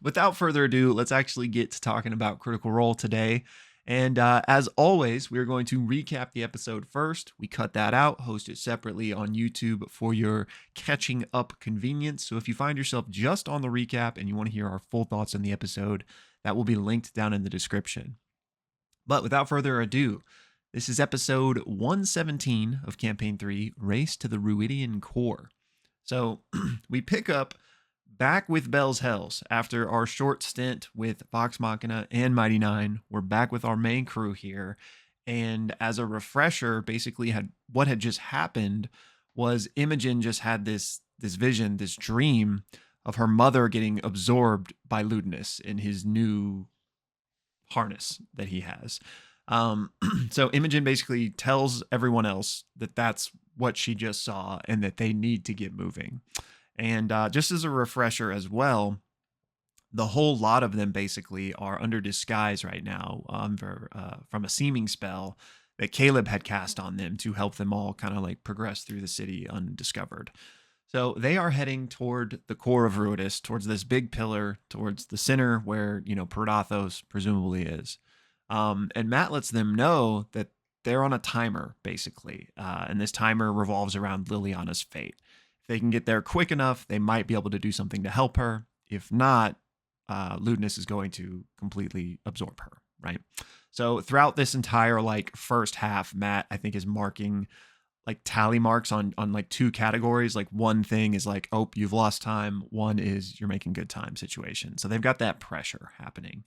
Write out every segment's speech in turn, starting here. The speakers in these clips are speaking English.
without further ado, let's actually get to talking about Critical Role today. And as always, we're going to recap the episode first. We cut that out, host it separately on YouTube for your catching up convenience. So if you find yourself just on the recap and you want to hear our full thoughts on the episode, that will be linked down in the description. But without further ado, this is episode 117 of Campaign 3, Race to the Ruidian Core. So we pick up back with Bell's Hells after our short stint with Vox Machina and Mighty Nine. We're back with our main crew here. And as a refresher, basically what had just happened was Imogen just had this vision, this dream of her mother getting absorbed by Ludinus in his new harness that he has. So Imogen basically tells everyone else that that's what she just saw and that they need to get moving. And just as a refresher as well, the whole lot of them basically are under disguise right now from a seeming spell that Caleb had cast on them to help them all kind of like progress through the city undiscovered. So they are heading toward the core of Ruidus, towards this big pillar, towards the center where, Predathos presumably is. And Matt lets them know that they're on a timer, basically. And this timer revolves around Liliana's fate. If they can get there quick enough, they might be able to do something to help her. If not, Ludinus is going to completely absorb her, right? So throughout this entire first half, Matt, I think, is marking tally marks on two categories. One thing is oh, you've lost time. One is you're making good time situation. So they've got that pressure happening.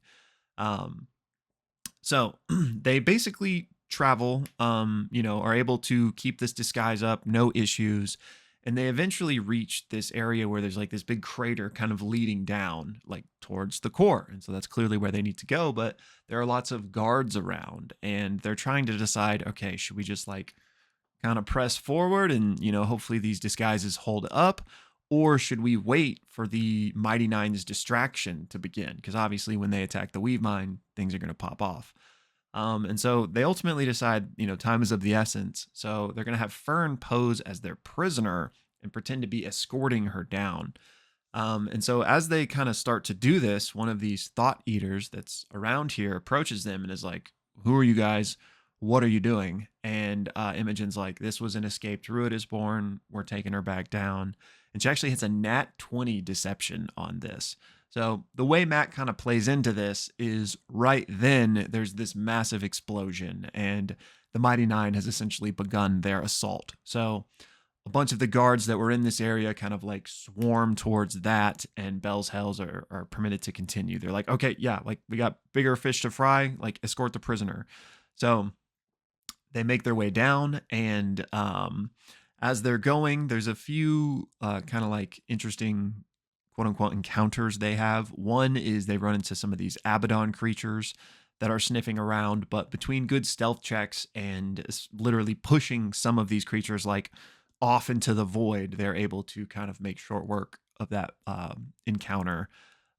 So they basically travel, are able to keep this disguise up, no issues. And they eventually reach this area where there's this big crater kind of leading down towards the core. And so that's clearly where they need to go. But there are lots of guards around and they're trying to decide, okay, should we just kind of press forward and, hopefully these disguises hold up? Or should we wait for the Mighty Nine's distraction to begin? Because obviously when they attack the Weave Mine, things are going to pop off. And so they ultimately decide, time is of the essence. So they're going to have Fern pose as their prisoner and pretend to be escorting her down. And so as they kind of start to do this, one of these thought eaters that's around here approaches them and is like, who are you guys? What are you doing? And Imogen's like, this was an escaped Ruidus born. We're taking her back down. And she actually hits a nat 20 deception on this. So the way Matt kind of plays into this is right then there's this massive explosion and the Mighty Nine has essentially begun their assault. So a bunch of the guards that were in this area kind of swarm towards that, and Bell's Hells are permitted to continue. They're like, okay, yeah, we got bigger fish to fry, escort the prisoner. So they make their way down, and as they're going, there's a few kind of interesting quote unquote encounters they have. One is they run into some of these Abaddon creatures that are sniffing around, but between good stealth checks and literally pushing some of these creatures off into the void, they're able to kind of make short work of that encounter.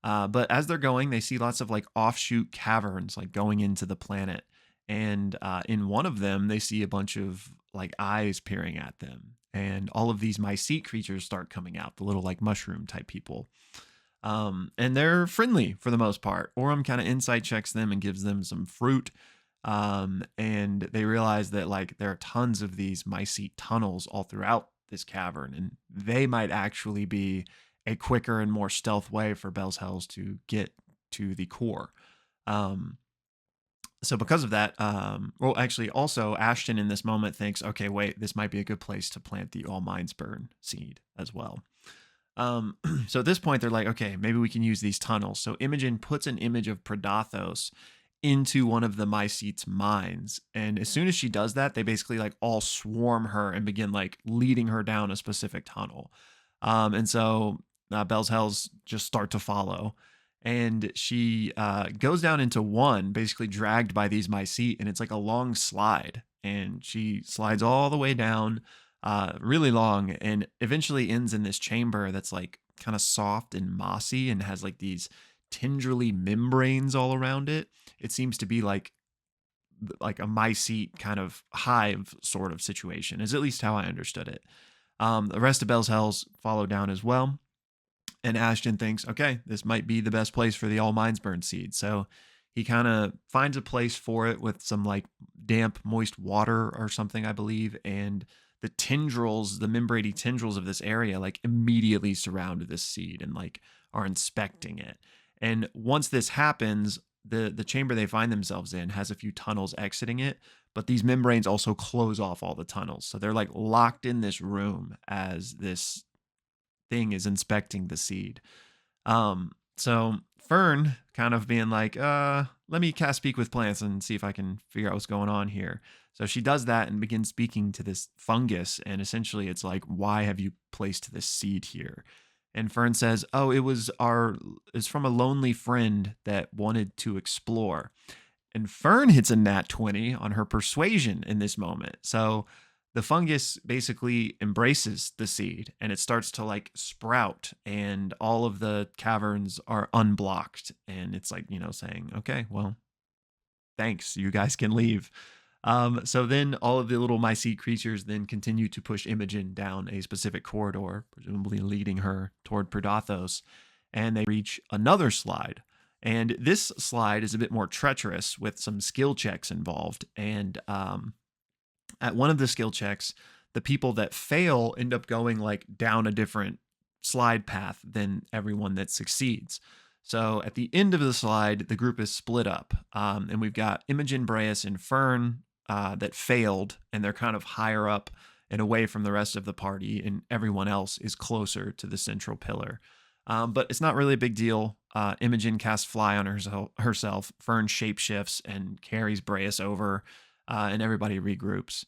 But as they're going, they see lots of offshoot caverns going into the planet. And in one of them, they see a bunch of eyes peering at them. And all of these mycete creatures start coming out, the little mushroom type people. And they're friendly for the most part. Orem kind of insight checks them and gives them some fruit. And they realize that there are tons of these mycete tunnels all throughout this cavern. And they might actually be a quicker and more stealth way for Bell's Hells to get to the core. So because of that, actually also Ashton in this moment thinks, okay, wait, this might be a good place to plant the All Minds Burn seed as well. So at this point, they're like, okay, maybe we can use these tunnels. So Imogen puts an image of Predathos into one of the mycete's mines. And as soon as she does that, they basically all swarm her and begin leading her down a specific tunnel. And so Bell's Hells just start to follow. And she goes down into one, basically dragged by these mycete, and it's a long slide. And she slides all the way down, really long, and eventually ends in this chamber that's kind of soft and mossy and has these tendrily membranes all around it. It seems to be like a mycete kind of hive sort of situation, is at least how I understood it. The rest of Bell's Hells follow down as well. And Ashton thinks, okay, this might be the best place for the All Minds Burn seed. So he kind of finds a place for it with some like damp, moist water or something, I believe. And the tendrils, the membrane tendrils of this area, like immediately surround this seed and like are inspecting it. And once this happens, the chamber they find themselves in has a few tunnels exiting it, but these membranes also close off all the tunnels. So they're like locked in this room as this thing is inspecting the seed. So Fern kind of being like, let me cast speak with plants and see if I can figure out what's going on here. So she does that and begins speaking to this fungus. And essentially it's like, why have you placed this seed here? And Fern says, oh, it's from a lonely friend that wanted to explore. And Fern hits a nat 20 on her persuasion in this moment. So the fungus basically embraces the seed and it starts to like sprout, and all of the caverns are unblocked. And it's like, saying, okay, well, thanks, you guys can leave. So then all of the little mycete creatures then continue to push Imogen down a specific corridor, presumably leading her toward Predathos, and they reach another slide. And this slide is a bit more treacherous with some skill checks involved. And at one of the skill checks, the people that fail end up going like down a different slide path than everyone that succeeds. So at the end of the slide, the group is split up. And we've got Imogen, Breas, and Fern that failed, and they're kind of higher up and away from the rest of the party, and everyone else is closer to the central pillar. But it's not really a big deal. Imogen casts Fly on herself. Fern shapeshifts and carries Breas over, and everybody regroups.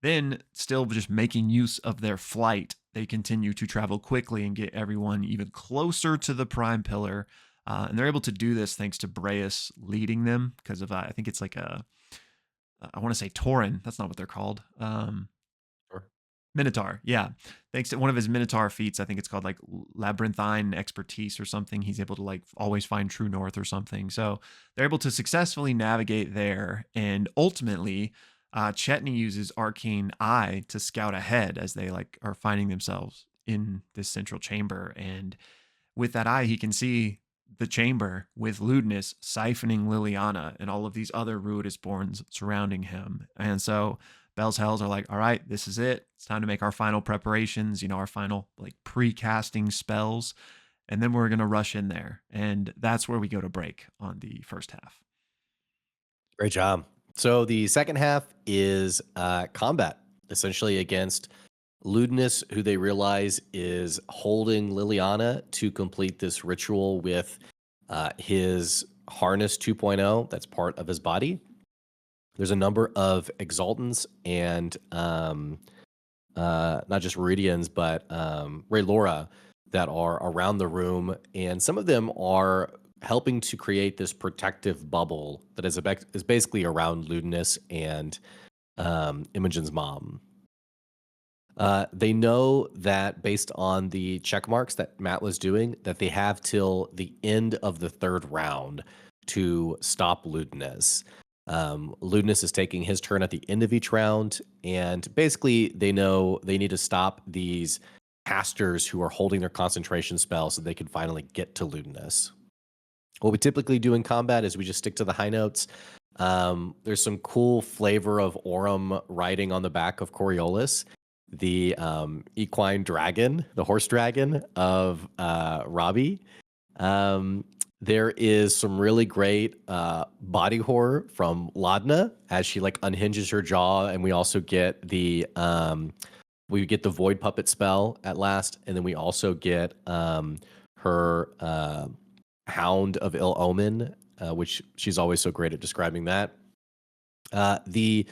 Then, still just making use of their flight, they continue to travel quickly and get everyone even closer to the prime pillar. And they're able to do this thanks to Breas leading them because of, I think it's like I want to say Tauren. That's not what they're called. Sure. Minotaur, yeah. Thanks to one of his Minotaur feats, I think it's called like Labyrinthine Expertise or something. He's able to like always find true north or something. So they're able to successfully navigate there. And ultimately, Chetney uses Arcane Eye to scout ahead as they like are finding themselves in this central chamber. And with that eye, he can see the chamber with Ludinus siphoning Liliana and all of these other Ruidusborns surrounding him. And so Bell's Hells are like, all right, this is it. It's time to make our final preparations, our final like pre-casting spells. And then we're going to rush in there. And that's where we go to break on the first half. Great job. So the second half is combat, essentially against Ludinus, who they realize is holding Liliana to complete this ritual with his harness 2.0 that's part of his body. There's a number of exaltants and not just Viridians, but Ray Laura that are around the room, and some of them are helping to create this protective bubble that is basically around Ludinus and Imogen's mom. They know that based on the check marks that Matt was doing, that they have till the end of the third round to stop Ludinus. Ludinus is taking his turn at the end of each round, and basically they know they need to stop these casters who are holding their concentration spell so they can finally get to Ludinus. What we typically do in combat is we just stick to the high notes. There's some cool flavor of Aurum riding on the back of Coriolis, the equine dragon, the horse dragon of Robbie. There is some really great body horror from Laudna as she like unhinges her jaw, and we also get the void puppet spell at last, and then we also get her Hound of Ill Omen, which she's always so great at describing that. The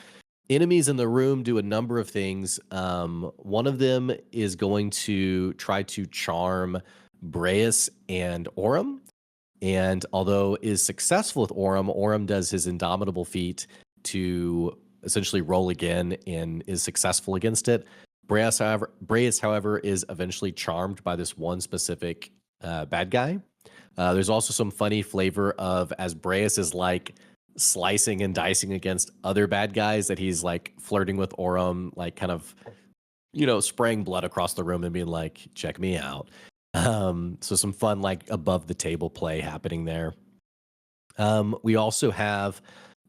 enemies in the room do a number of things. One of them is going to try to charm Breas and Aurum. And although is successful with Aurum does his indomitable feat to essentially roll again and is successful against it. Breas, however, is eventually charmed by this one specific bad guy. There's also some funny flavor of as Breas is like slicing and dicing against other bad guys that he's like flirting with Aurum, like kind of, spraying blood across the room and being like, check me out. So some fun like above the table play happening there. We also have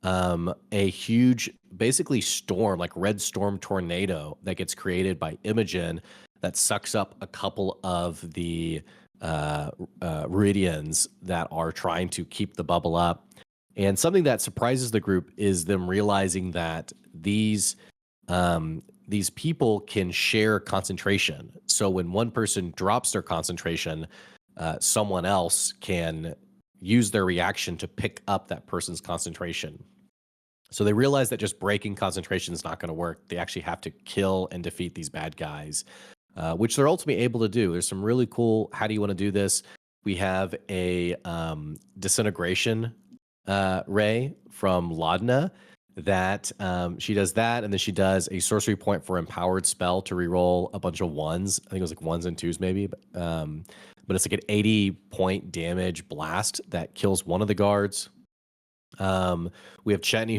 a huge, basically storm, like red storm tornado that gets created by Imogen that sucks up a couple of the Ruidians that are trying to keep the bubble up. And something that surprises the group is them realizing that these people can share concentration. So when one person drops their concentration, someone else can use their reaction to pick up that person's concentration. So they realize that just breaking concentration is not going to work. They actually have to kill and defeat these bad guys, which they're ultimately able to do. There's some really cool, how do you want to do this? We have a disintegration ray from Laudna that she does that, and then she does a sorcery point for empowered spell to reroll a bunch of ones. I think it was like ones and twos maybe, but it's like an 80-point damage blast that kills one of the guards. We have Chetney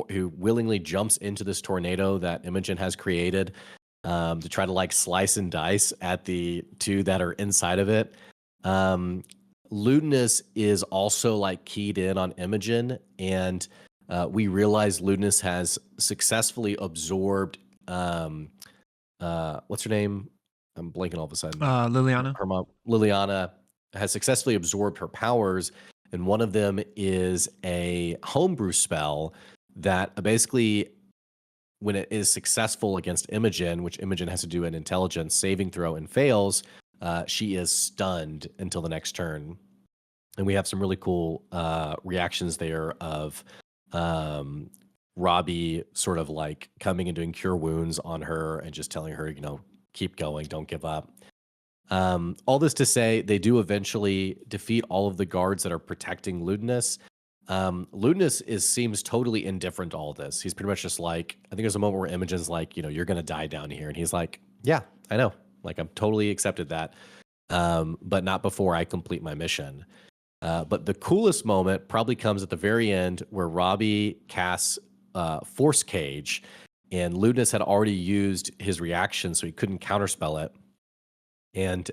who willingly jumps into this tornado that Imogen has created to try to like slice and dice at the two that are inside of it. Ludinus is also like keyed in on Imogen, and we realize Ludinus has successfully absorbed what's her name? I'm blanking all of a sudden. Liliana. Her mom, Liliana, has successfully absorbed her powers, and one of them is a homebrew spell that basically, when it is successful against Imogen, which Imogen has to do an intelligence saving throw and fails, she is stunned until the next turn. And we have some really cool reactions there of Robbie sort of like coming and doing cure wounds on her and just telling her, keep going, don't give up. All this to say, they do eventually defeat all of the guards that are protecting Ludinus. Ludinus seems totally indifferent to all this. He's pretty much just like, I think there's a moment where Imogen's like, you're going to die down here. And he's like, yeah, I know. Like, I'm totally accepted that. But not before I complete my mission. But the coolest moment probably comes at the very end where Robbie casts Force Cage, and Ludinus had already used his reaction, so he couldn't counterspell it. And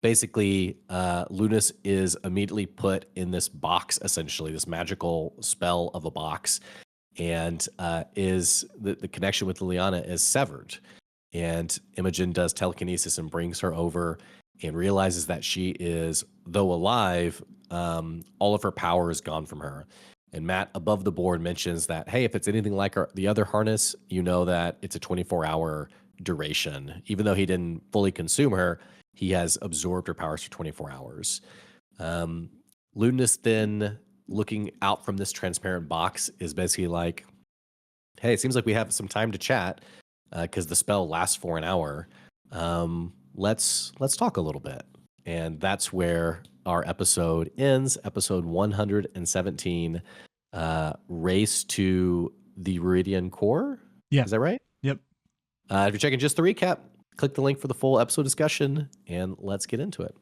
basically, Ludinus is immediately put in this box, essentially, this magical spell of a box, and is the connection with Liliana is severed. And Imogen does telekinesis and brings her over and realizes that she is, though alive, all of her power is gone from her. And Matt above the board mentions that, hey, if it's anything like the other harness, you know that it's a 24-hour duration. Even though he didn't fully consume her, he has absorbed her powers for 24 hours. Ludinus then, looking out from this transparent box, is basically like, hey, it seems like we have some time to chat because the spell lasts for an hour. Let's talk a little bit. And that's where our episode ends, episode 117, Race to the Viridian Core. Yeah. Is that right? Yep. If you're checking just the recap, click the link for the full episode discussion, and let's get into it.